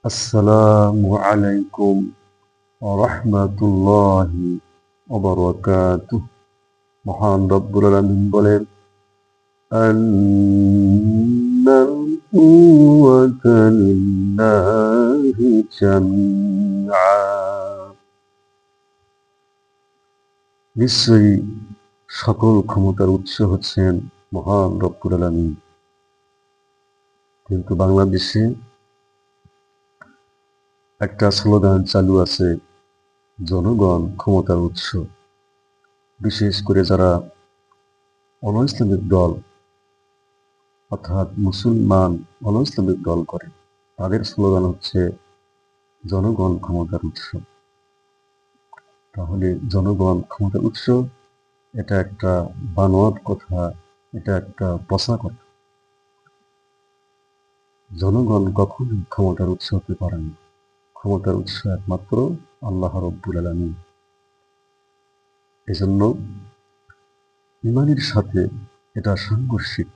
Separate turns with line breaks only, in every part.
আসসালামু আলাইকুম ওয়া রাহমাতুল্লাহি ওয়া বারাকাতুহু। মহান রব্বুল আলামিন বলেন, আন্নাল কুওয়াতা লিল্লাহি জামিআ। নিশ্চয়ই সকল ক্ষমতার উৎস হচ্ছেন মহান রব্বুল আলামিন। কিন্তু বাংলাদেশে একটা স্লোগান চালু আছে, জনগণ ক্ষমতার উৎস। বিশেষ করে যারা অনৈসলামিক দল অর্থাৎ মুসলমান অনৈসলামিক দল করে, তাদের স্লোগান হচ্ছে জনগণ ক্ষমতার উৎস। তাহলে জনগণ ক্ষমতার উৎস, এটা একটা বানোয়াট কথা, এটা একটা পচা কথা। জনগণ কখনোই ক্ষমতার উৎস হতে পারে না। ক্ষমতার উৎস একমাত্র আল্লাহ রব্বুল আলামিন। এজন্য ইমানের সাথে এটা সাংঘর্ষিক।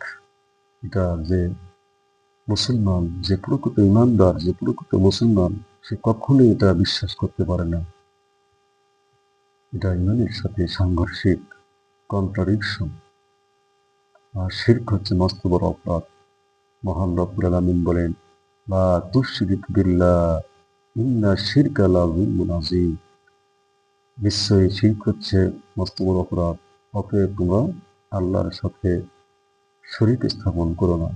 এটা যে মুসলমান, যে প্রকৃত ইমানদার, যে প্রকৃত মুসলমান, সে কখনোই এটা বিশ্বাস করতে পারে না। এটা ইমানের সাথে সাংঘর্ষিক, কন্ট্রাডিকশন। আর শিরক হচ্ছে মস্ত বড় অপরাধ। মহান রব্বুল আলামিন বলেন, লা তুশরিক বিল্লাহ ইন্না শিরকা লাযুলমুন আযীম। নিশ্চয়ই শিরক হচ্ছে মস্ত বড় অপরাধ, অতএব তোমরা আল্লাহর সাথে শরীক স্থাপন করো না।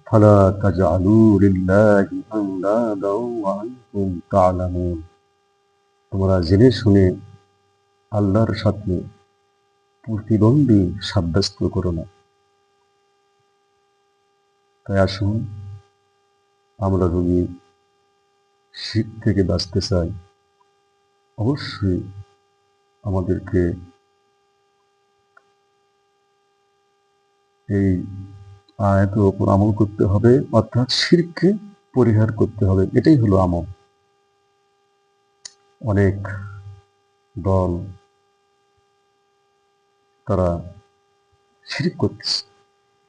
ফালা তাজআলু লিল্লাহি আনদাদা ওয়া আনতুম তা'লামুন। তোমরা জেনে শুনে আল্লাহর সাথে প্রতিদ্বন্দ্বী সাব্যস্ত করো না। তাই আসুন, আমরা যদি শিরক থেকে বাঁচতে চাই, অবশ্যই আমাদেরকে এই আয়াতের ওপর আমল করতে হবে, অর্থাৎ শিরককে পরিহার করতে হবে। এটাই হলো আমল। অনেক দল তারা শিরক করতেছে,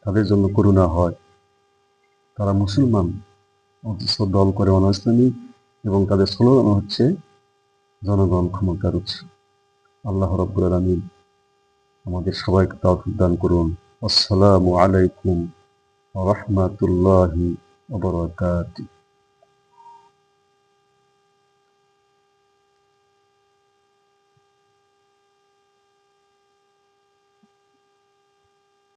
তাদের জন্য করুণা হয়। তারা মুসলমান অথচ দল করে অনাইসলামিক, এবং তাদের স্লোগান হচ্ছে জনগণ ক্ষমতার উৎস। আল্লাহ রাব্বুল আলামিন আমাদের সবাইকে তৌফিক দান করুন। আসসালামু আলাইকুম ওয়া রাহমাতুল্লাহি ওয়া বারাকাতুহু।